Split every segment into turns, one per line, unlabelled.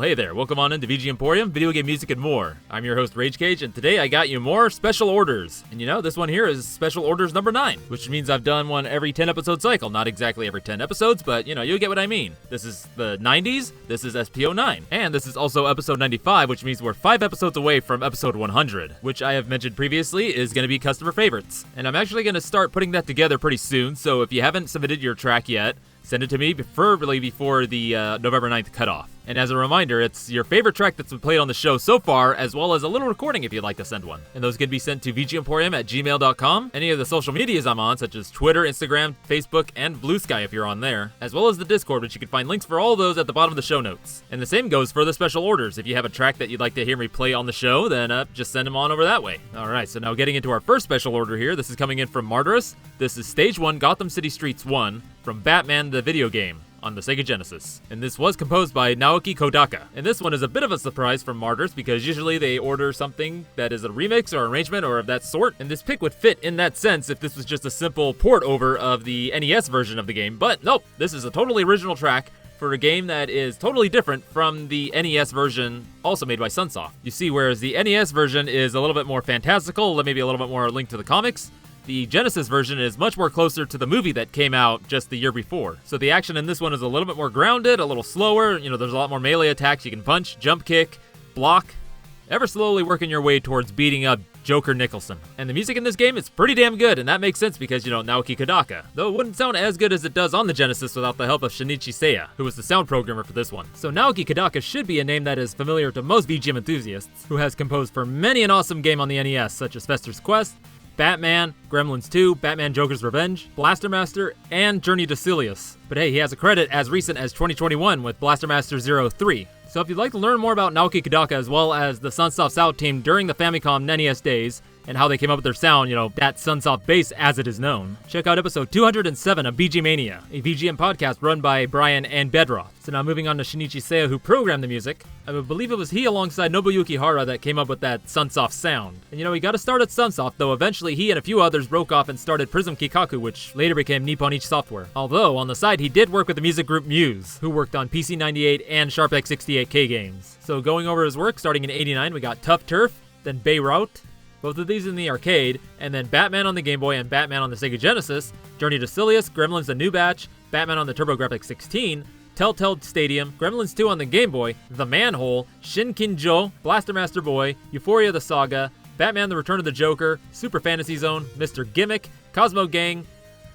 hey there, welcome on into VGMporium, video game music and more. I'm your host RageCage, and today I got you more special orders. And you know, this one here is special orders number 9, which means I've done one every 10 episode cycle. Not exactly every 10 episodes, but you know, you'll get what I mean. This is the 90s, this is SPO 9, and this is also episode 95, which means we're 5 episodes away from episode 100, which I have mentioned previously is going to be customer favorites. And I'm actually going to start putting that together pretty soon, so if you haven't submitted your track yet, send it to me, preferably before the November 9th cutoff. And as a reminder, it's your favorite track that's been played on the show so far, as well as a little recording if you'd like to send one. And those can be sent to VGMporium@gmail.com, any of the social medias I'm on, such as Twitter, Instagram, Facebook, and Blue Sky if you're on there, as well as the Discord, which you can find links for all those at the bottom of the show notes. And the same goes for the special orders. If you have a track that you'd like to hear me play on the show, then just send them on over that way. Alright, so now getting into our first special order here, this is coming in from Martyrus. This is Stage 1 Gotham City Streets 1 from Batman the Video Game on the Sega Genesis. And this was composed by Naoki Kodaka. And this one is a bit of a surprise from Martyrus because usually they order something that is a remix or arrangement or of that sort, and this pick would fit in that sense if this was just a simple port over of the NES version of the game. But nope, this is a totally original track for a game that is totally different from the NES version also made by Sunsoft. You see, whereas the NES version is a little bit more fantastical, maybe a little bit more linked to the comics, the Genesis version is much more closer to the movie that came out just the year before. So the action in this one is a little bit more grounded, a little slower. You know, there's a lot more melee attacks. You can punch, jump kick, block, ever slowly working your way towards beating up Joker Nicholson. And the music in this game is pretty damn good, and that makes sense because, you know, Naoki Kodaka. Though it wouldn't sound as good as it does on the Genesis without the help of Shinichi Seya, who was the sound programmer for this one. So Naoki Kodaka should be a name that is familiar to most VGM enthusiasts, who has composed for many an awesome game on the NES, such as Fester's Quest, Batman, Gremlins 2, Batman Joker's Revenge, Blaster Master, and Journey to Silius. But hey, he has a credit as recent as 2021 with Blaster Master 03. So if you'd like to learn more about Naoki Kodaka as well as the Sunsoft sound team during the Famicom NES days, and how they came up with their sound, you know, that Sunsoft bass as it is known, check out episode 207 of BG Mania, a VGM podcast run by Brian and Bedroth. So now moving on to Shinichi Seya, who programmed the music. I believe it was he alongside Nobuyuki Hara that came up with that Sunsoft sound. And you know, he got to start at Sunsoft, though eventually he and a few others broke off and started Prism Kikaku, which later became Nippon Ichi Software. Although, on the side, he did work with the music group Muse, who worked on PC-98 and Sharp X68K games. So going over his work, starting in '89, we got Tough Turf, then Bayrout, both of these in the arcade, and then Batman on the Game Boy and Batman on the Sega Genesis, Journey to Silius, Gremlins: The New Batch, Batman on the TurboGrafx 16, Telltale Stadium, Gremlins 2 on the Game Boy, The Manhole, Shin Kinjo, Blaster Master Boy, Euphoria the Saga, Batman: The Return of the Joker, Super Fantasy Zone, Mr. Gimmick, Cosmo Gang,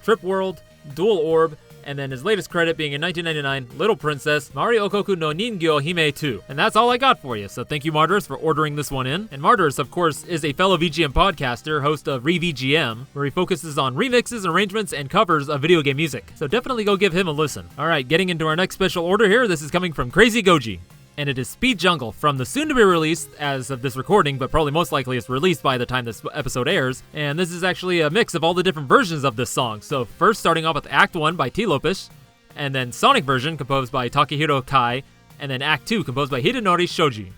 Trip World, Dual Orb, and then his latest credit being in 1999, Little Princess, Mario Okoku no Ningyo Hime 2. And that's all I got for you, so thank you Martyrus for ordering this one in. And Martyrus, of course, is a fellow VGM podcaster, host of Re-VGM, where he focuses on remixes, arrangements, and covers of video game music. So definitely go give him a listen. Alright, getting into our next special order here, this is coming from Crazygoji. And it is Speed Jungle from the soon-to-be-released, as of this recording, but probably most likely it's released by the time this episode airs, and this is actually a mix of all the different versions of this song. So first starting off with Act 1 by T. Lopes, and then Sonic version composed by Takahiro Kai, and then Act 2 composed by Hidenori Shoji.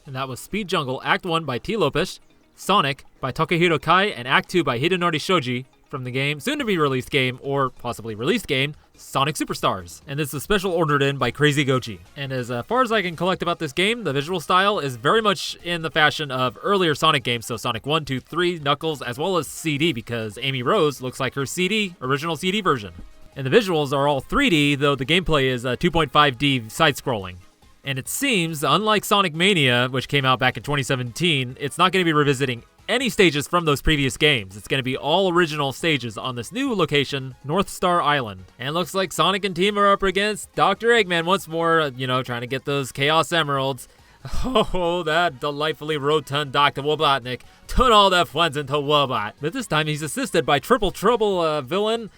And that was Speed Jungle Act 1 by T. Lopes, Sonic by Takahiro Kai, and Act 2 by Hidenori Shoji from the game, soon-to-be released game, or possibly released game, Sonic Superstars. And this is special ordered in by Crazygoji. And as far as I can collect about this game, the visual style is very much in the fashion of earlier Sonic games, so Sonic 1, 2, 3, Knuckles, as well as CD, because Amy Rose looks like her original CD version. And the visuals are all 3D, though the gameplay is 2.5D side-scrolling. And it seems, unlike Sonic Mania, which came out back in 2017, it's not going to be revisiting any stages from those previous games. It's going to be all original stages on this new location, North Star Island. And looks like Sonic and Team are up against Dr. Eggman once more, trying to get those Chaos Emeralds. Oh, that delightfully rotund Dr. Wobotnik turned all their friends into Wobot. But this time he's assisted by Triple Trouble villain,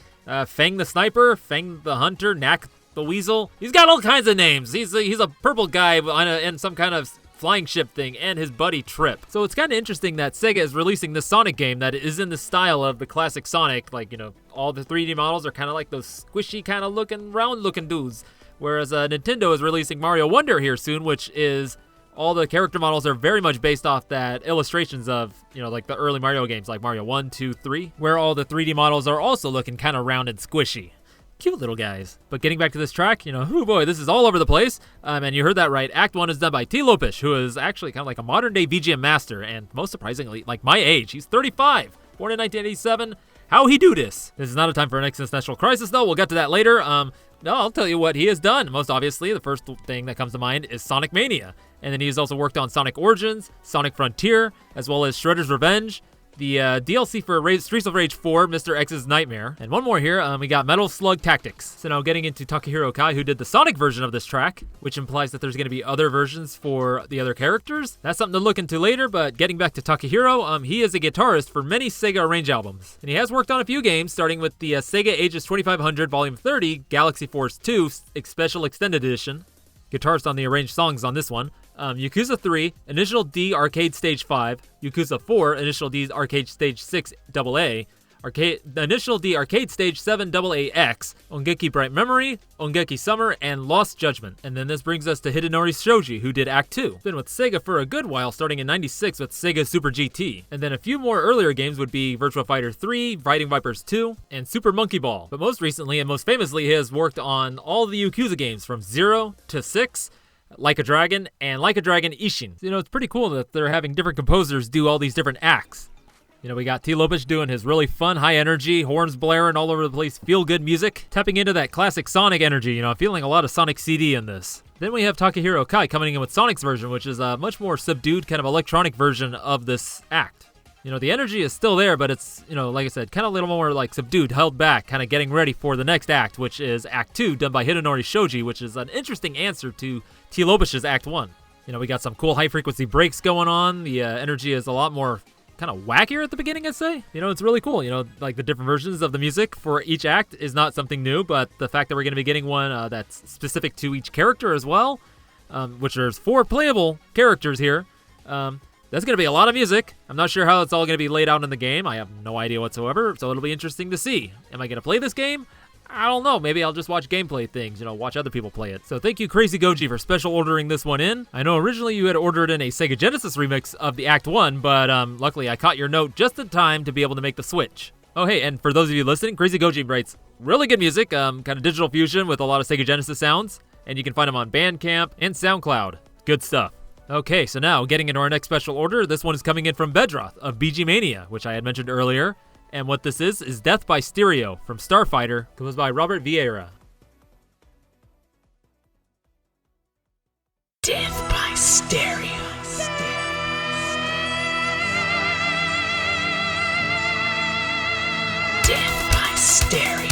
Fang the Sniper, Fang the Hunter, Knack the Weasel. He's got all kinds of names. He's a purple guy in some kind of flying ship thing, and his buddy Trip. So it's kind of interesting that Sega is releasing this Sonic game that is in the style of the classic Sonic. Like, all the 3D models are kind of like those squishy kind of looking, round looking dudes. Whereas Nintendo is releasing Mario Wonder here soon, which is all the character models are very much based off that illustrations of, like the early Mario games, like Mario 1, 2, 3, where all the 3D models are also looking kind of round and squishy. Cute little guys. But getting back to this track, oh boy, this is all over the place. And you heard that right. Act 1 is done by T. Lopes, who is actually kind of like a modern-day VGM master, and most surprisingly, like my age. He's 35, born in 1987. How he do this? This is not a time for an existential crisis, though. We'll get to that later. No, I'll tell you what he has done. Most obviously, the first thing that comes to mind is Sonic Mania. And then he's also worked on Sonic Origins, Sonic Frontier, as well as Shredder's Revenge, the DLC for Streets of Rage 4, Mr. X's Nightmare. And one more here, we got Metal Slug Tactics. So now getting into Takahiro Kai, who did the Sonic version of this track, which implies that there's going to be other versions for the other characters. That's something to look into later, but getting back to Takahiro, he is a guitarist for many Sega Arrange albums. And he has worked on a few games, starting with the Sega Ages 2500 Volume 30, Galaxy Force 2 Special Extended Edition. Guitarist on the arranged songs on this one. Yakuza 3, Initial D Arcade Stage 5, Yakuza 4, Initial D Arcade Stage 6 AA, Initial D Arcade Stage 7 AAX, Ongeki Bright Memory, Ongeki Summer, and Lost Judgment. And then this brings us to Hidenori Shoji, who did Act 2. Been with Sega for a good while, starting in 96 with Sega Super GT. And then a few more earlier games would be Virtua Fighter 3, Fighting Vipers 2, and Super Monkey Ball. But most recently, and most famously, he has worked on all the Yakuza games from 0 to 6, Like a Dragon, and Like a Dragon Ishin. It's pretty cool that they're having different composers do all these different acts. We got T. Lopes doing his really fun, high energy, horns blaring all over the place, feel good music, tapping into that classic Sonic energy. Feeling a lot of Sonic CD in this. Then we have Takahiro Kai coming in with Sonic's version, which is a much more subdued kind of electronic version of this act. The energy is still there, but it's, like I said, kind of a little more like subdued, held back, kind of getting ready for the next act, which is Act 2, done by Hidenori Shoji, which is an interesting answer to T. Lopes' Act 1. We got some cool high-frequency breaks going on. The energy is a lot more kind of wackier at the beginning, I'd say. It's really cool. Like the different versions of the music for each act is not something new, but the fact that we're going to be getting one that's specific to each character as well, which there's 4 playable characters here, that's going to be a lot of music. I'm not sure how it's all going to be laid out in the game. I have no idea whatsoever, so it'll be interesting to see. Am I going to play this game? I don't know. Maybe I'll just watch gameplay things, watch other people play it. So thank you, Crazygoji, for special ordering this one in. I know originally you had ordered in a Sega Genesis remix of the Act 1, but luckily I caught your note just in time to be able to make the switch. Oh, hey, and for those of you listening, Crazygoji writes really good music, kind of digital fusion with a lot of Sega Genesis sounds, and you can find them on Bandcamp and SoundCloud. Good stuff. Okay, so now getting into our next special order, this one is coming in from Bedroth of VGMania, which I had mentioned earlier. And what this is Death by Stereo from Starfighter, composed by Robert Vieira.
Death by Stereo. Death by Stereo.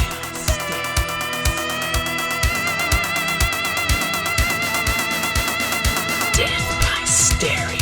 Death by Stereo.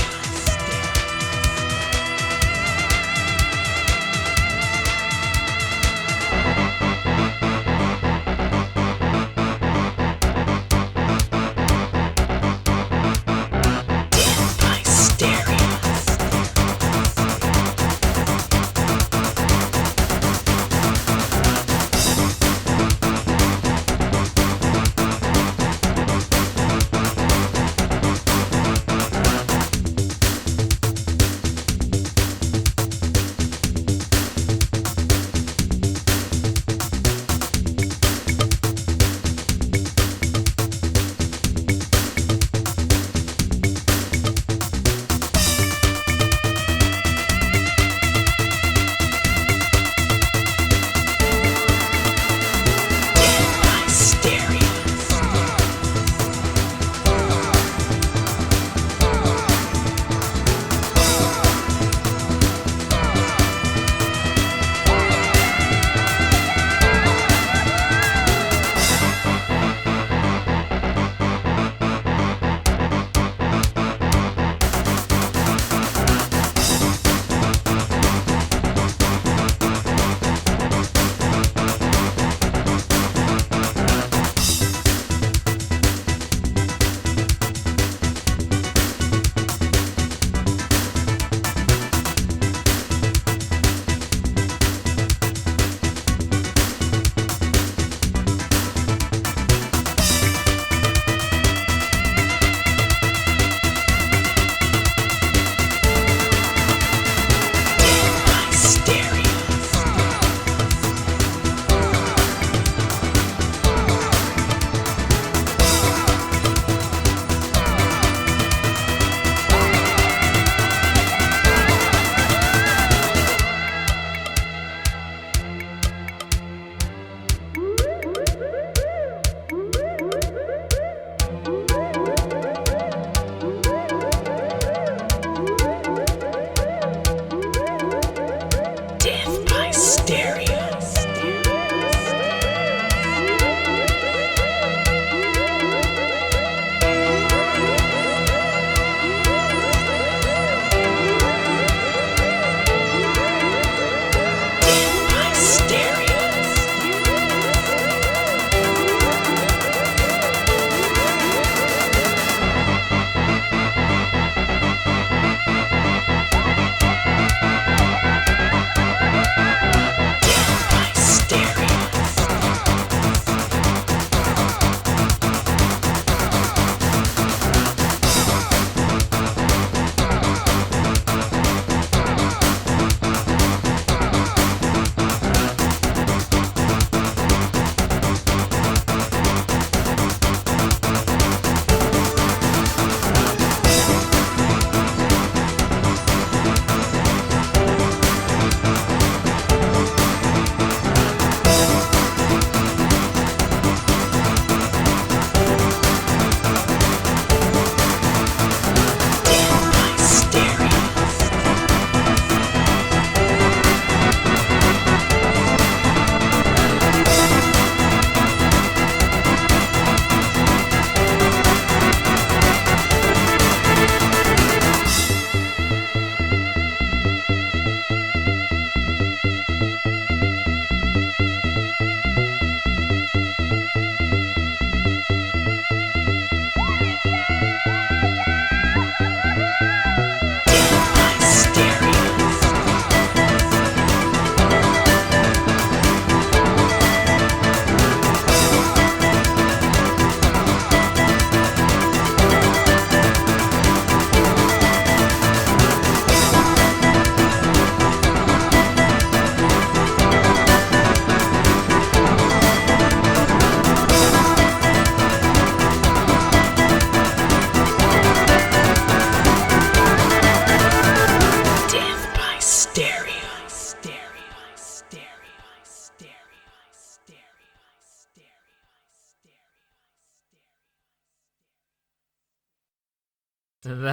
And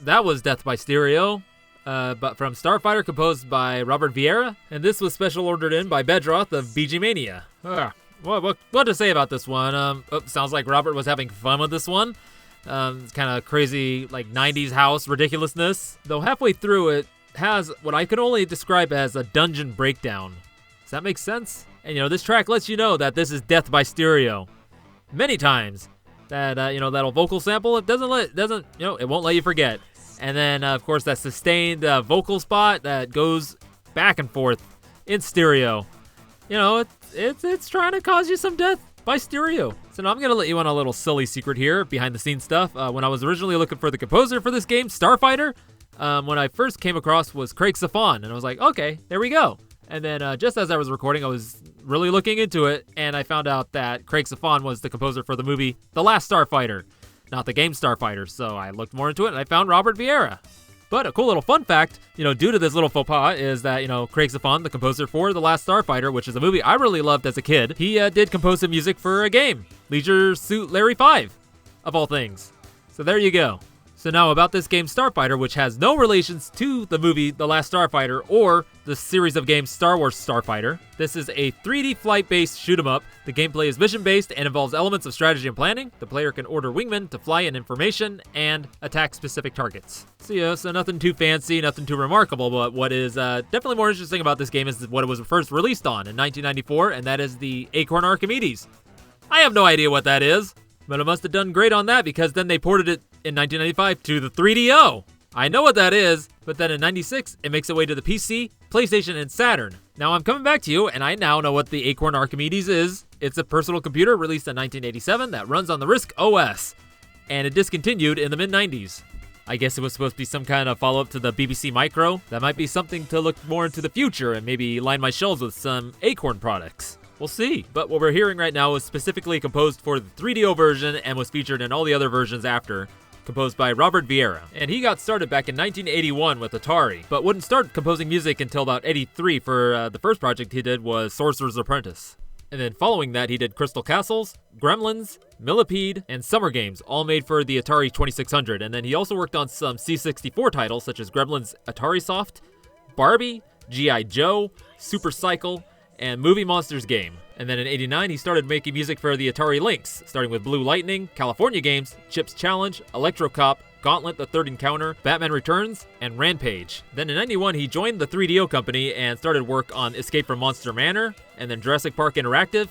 that was Death by Stereo, but from Starfighter, composed by Robert Vieira, and this was special ordered in by Bedroth of VGMania. What to say about this one? Sounds like Robert was having fun with this one. It's kind of crazy, like 90s house ridiculousness. Though halfway through it has what I can only describe as a dungeon breakdown. Does that make sense? And this track lets you know that this is Death by Stereo. Many times. That that'll vocal sample, it won't let you forget. And then of course that sustained vocal spot that goes back and forth in stereo. It's trying to cause you some death by stereo. So now I'm gonna let you on a little silly secret here, behind the scenes stuff. When I was originally looking for the composer for this game, Starfighter, when I first came across was Craig Safan, and I was like, okay, there we go. And then just as I was recording, I was really looking into it, and I found out that Craig Safan was the composer for the movie The Last Starfighter, not the game Starfighter. So I looked more into it, and I found Robert Vieira. But a cool little fun fact, due to this little faux pas, is that, Craig Safan, the composer for The Last Starfighter, which is a movie I really loved as a kid, he did compose some music for a game, Leisure Suit Larry 5, of all things. So there you go. So now about this game Starfighter, which has no relations to the movie The Last Starfighter or the series of games Star Wars Starfighter. This is a 3D flight-based shoot-'em-up. The gameplay is mission-based and involves elements of strategy and planning. The player can order wingmen to fly in information and attack specific targets. So nothing too fancy, nothing too remarkable, but what is definitely more interesting about this game is what it was first released on in 1994, and that is the Acorn Archimedes. I have no idea what that is, but it must have done great on that because then they ported it in 1995 to the 3DO. I know what that is, but then in 96, it makes its way to the PC, PlayStation, and Saturn. Now I'm coming back to you, and I now know what the Acorn Archimedes is. It's a personal computer released in 1987 that runs on the RISC OS, and it discontinued in the mid-90s. I guess it was supposed to be some kind of follow-up to the BBC Micro. That might be something to look more into the future and maybe line my shelves with some Acorn products. We'll see. But what we're hearing right now is specifically composed for the 3DO version and was featured in all the other versions after, composed by Robert Vieira. And he got started back in 1981 with Atari, but wouldn't start composing music until about 83 for the first project he did was Sorcerer's Apprentice. And then following that, he did Crystal Castles, Gremlins, Millipede, and Summer Games, all made for the Atari 2600. And then he also worked on some C64 titles such as Gremlins Atari Soft, Barbie, G.I. Joe, Super Cycle, and Movie Monsters game. And then in 89, he started making music for the Atari Lynx, starting with Blue Lightning, California Games, Chips Challenge, Electro Cop, Gauntlet the Third Encounter, Batman Returns, and Rampage. Then in 91, he joined the 3DO company and started work on Escape from Monster Manor, and then Jurassic Park Interactive,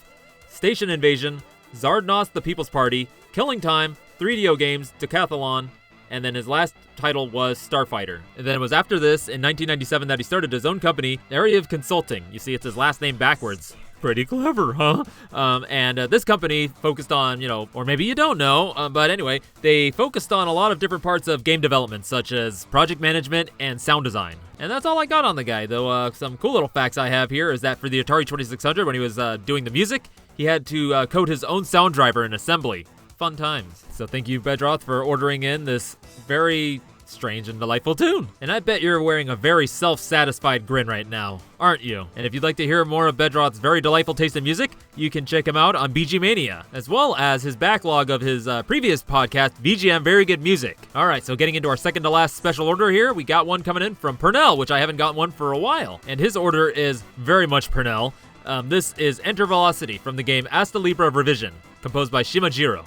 Station Invasion, Zardnos the People's Party, Killing Time, 3DO Games, Decathlon, and then his last title was Starfighter. And then it was after this, in 1997, that he started his own company, Area of Consulting. You see, it's his last name backwards. Pretty clever, huh? And this company focused on, or maybe you don't know, but anyway, they focused on a lot of different parts of game development, such as project management and sound design. And that's all I got on the guy, though some cool little facts I have here is that for the Atari 2600, when he was doing the music, he had to code his own sound driver in assembly. Fun times. So thank you, Bedroth, for ordering in this very strange and delightful tune. And I bet you're wearing a very self-satisfied grin right now, aren't you? And if you'd like to hear more of Bedroth's very delightful taste in music, you can check him out on VGMania, as well as his backlog of his previous podcast, VGM Very Good Music. All right, so getting into our second to last special order here, we got one coming in from Pernell, which I haven't gotten one for a while. And his order is very much Pernell. This is Enter Velocity from the game Astlibra Revision, composed by Shimajiro.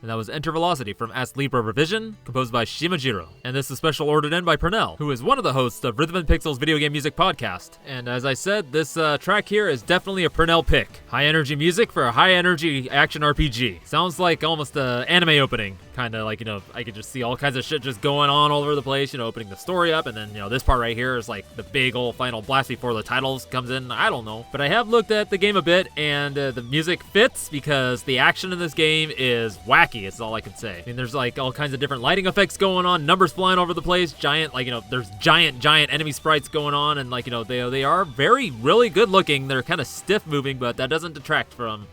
And that was Enter Velocity from Astlibra Revision, composed by Shimajiro. And this is special ordered in by Pernell, who is one of the hosts of Rhythm and Pixels video game music podcast. And as I said, this track here is definitely a Pernell pick. High energy music for a high energy action RPG. Sounds like almost an anime opening. Kind of like, I could just see all kinds of shit just going on all over the place, opening the story up. And then, this part right here is like the big old final blast before the titles comes in. I don't know. But I have looked at the game a bit, and the music fits because the action in this game is wacky. It's all I can say. I mean, there's like all kinds of different lighting effects going on, numbers flying over the place, giant, there's giant enemy sprites going on, and they are really good looking. They're kind of stiff moving, but that doesn't detract from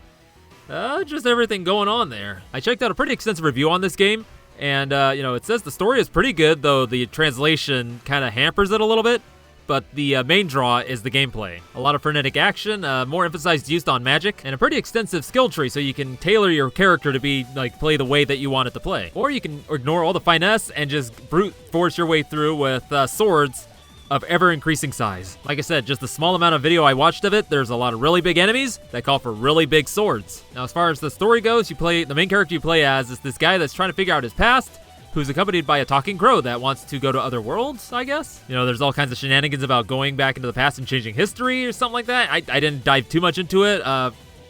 just everything going on there. I checked out a pretty extensive review on this game, and it says the story is pretty good, though the translation kind of hampers it a little bit. But the main draw is the gameplay. A lot of frenetic action, more emphasized use on magic, and a pretty extensive skill tree so you can tailor your character to be play the way that you want it to play. Or you can ignore all the finesse and just brute force your way through with swords of ever-increasing size. Like I said, just the small amount of video I watched of it, there's a lot of really big enemies that call for really big swords. Now, as far as the story goes, the main character you play as is this guy that's trying to figure out his past, who's accompanied by a talking crow that wants to go to other worlds, I guess. There's all kinds of shenanigans about going back into the past and changing history or something like that. I didn't dive too much into it.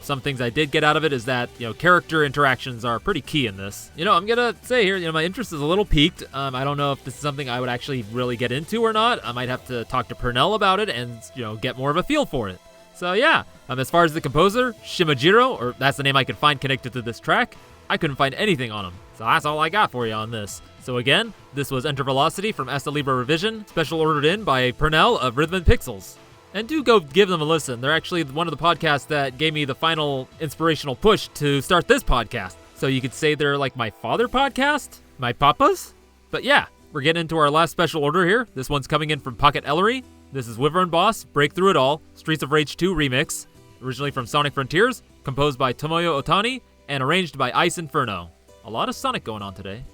Some things I did get out of it is that, character interactions are pretty key in this. I'm gonna say here, my interest is a little piqued. I don't know if this is something I would actually really get into or not. I might have to talk to Pernell about it and, get more of a feel for it. So yeah, as far as the composer, Shimajiro, or that's the name I could find connected to this track, I couldn't find anything on him. So that's all I got for you on this. So again, this was Enter Velocity from Astlibra Revision, special ordered in by Pernell of Rhythm and Pixels. And do go give them a listen. They're actually one of the podcasts that gave me the final inspirational push to start this podcast. So you could say they're like my father podcast? My papa's? But yeah, we're getting into our last special order here. This one's coming in from Pocket Eleri. This is Wyvern Boss, Break Through It All, Streets of Rage 2 Remix. Originally from Sonic Frontiers, composed by Tomoya Ohtani, and arranged by Iceinferno. A lot of Sonic going on today.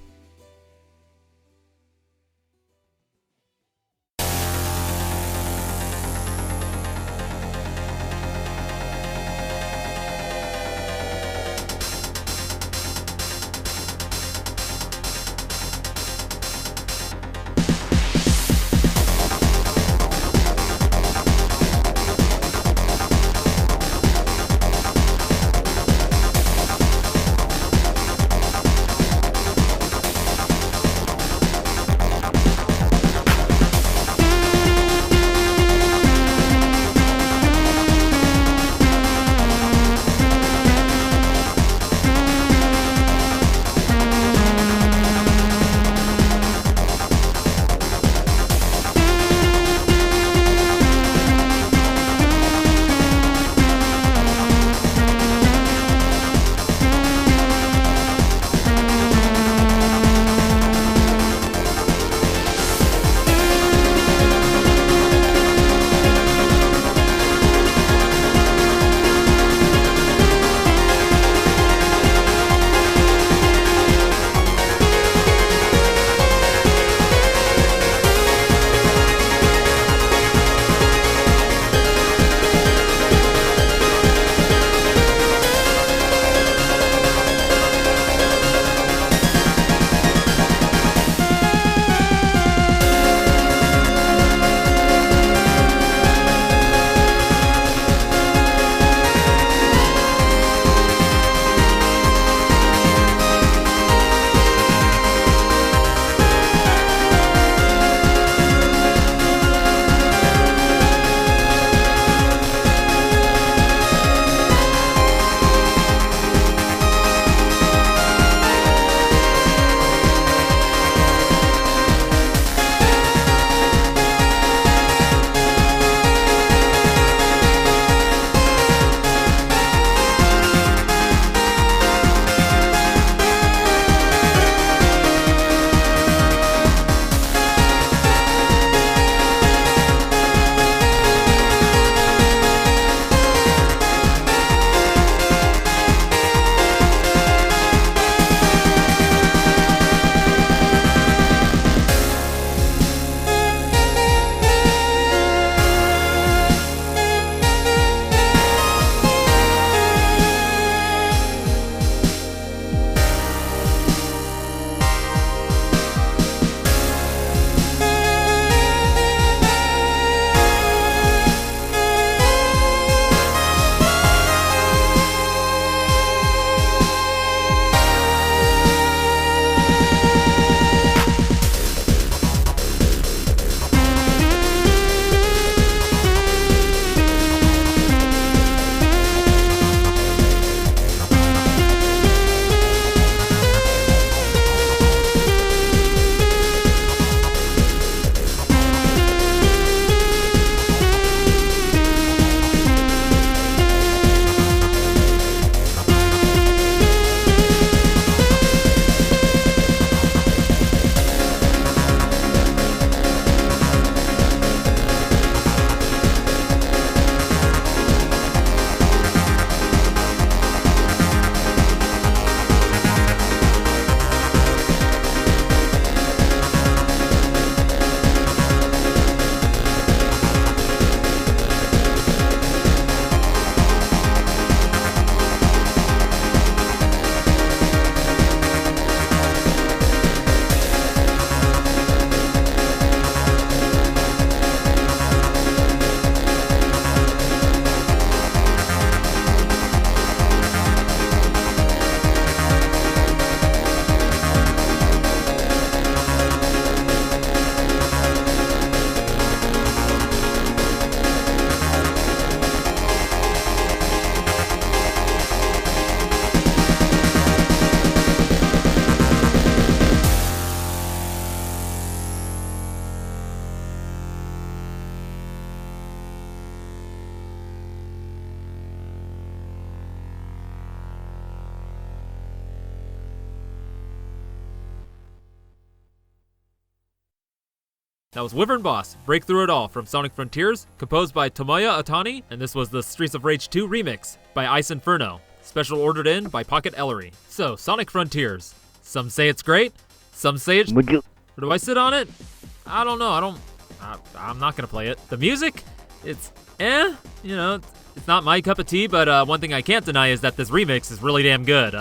That was Wyvern Boss, Break Through It All from Sonic Frontiers, composed by Tomoya Ohtani, and this was the Streets of Rage 2 remix by Iceinferno, special ordered in by Pocket Eleri. So, Sonic Frontiers. Some say it's great, some say it's... Or do I sit on it? I don't know, I'm not gonna play it. The music, it's it's not my cup of tea, but one thing I can't deny is that this remix is really damn good.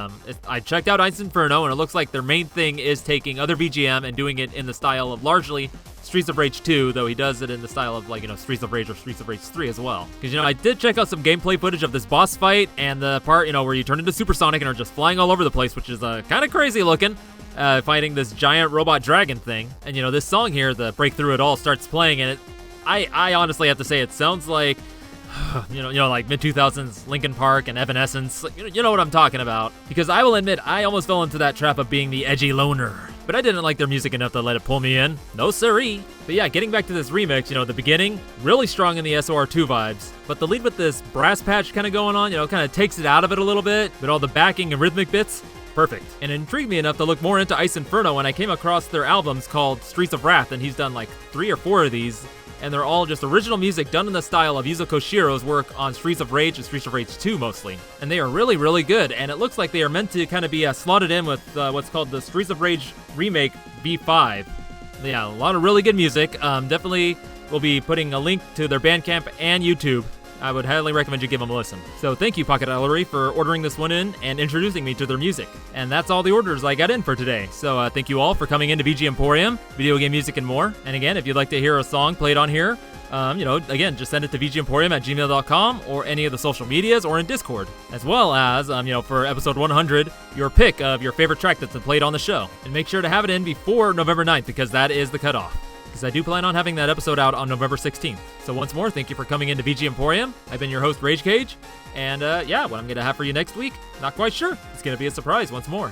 I checked out Iceinferno, and it looks like their main thing is taking other VGM and doing it in the style of largely Streets of Rage 2, though he does it in the style of Streets of Rage or Streets of Rage 3 as well. Because I did check out some gameplay footage of this boss fight and the part where you turn into Super Sonic and are just flying all over the place, which is kind of crazy looking. Fighting this giant robot dragon thing. And this song here, the Break Through It All, starts playing, and I honestly have to say it sounds like like mid-2000s Linkin Park and Evanescence. You know what I'm talking about. Because I will admit, I almost fell into that trap of being the edgy loner. But I didn't like their music enough to let it pull me in. No siree. But yeah, getting back to this remix, the beginning, really strong in the SOR2 vibes. But the lead with this brass patch kind of going on, kind of takes it out of it a little bit. But all the backing and rhythmic bits, perfect. And it intrigued me enough to look more into Iceinferno when I came across their albums called Streets of Wrath, and he's done like 3 or 4 of these. And they're all just original music done in the style of Yuzo Koshiro's work on Streets of Rage and Streets of Rage 2 mostly. And they are really, really good, and it looks like they are meant to kind of be slotted in with what's called the Streets of Rage Remake V5. Yeah, a lot of really good music. Definitely will be putting a link to their Bandcamp and YouTube. I would highly recommend you give them a listen. So thank you, Pocket Eleri, for ordering this one in and introducing me to their music. And that's all the orders I got in for today. So thank you all for coming into VGMporium, video game music and more. And again, if you'd like to hear a song played on here, again, just send it to VGMporium@gmail.com or any of the social medias or in Discord. As well as, for episode 100, your pick of your favorite track that's been played on the show. And make sure to have it in before November 9th because that is the cutoff. Because I do plan on having that episode out on November 16th. So once more, thank you for coming into VGMporium. I've been your host, Rage Cage. And what I'm going to have for you next week, not quite sure. It's going to be a surprise once more.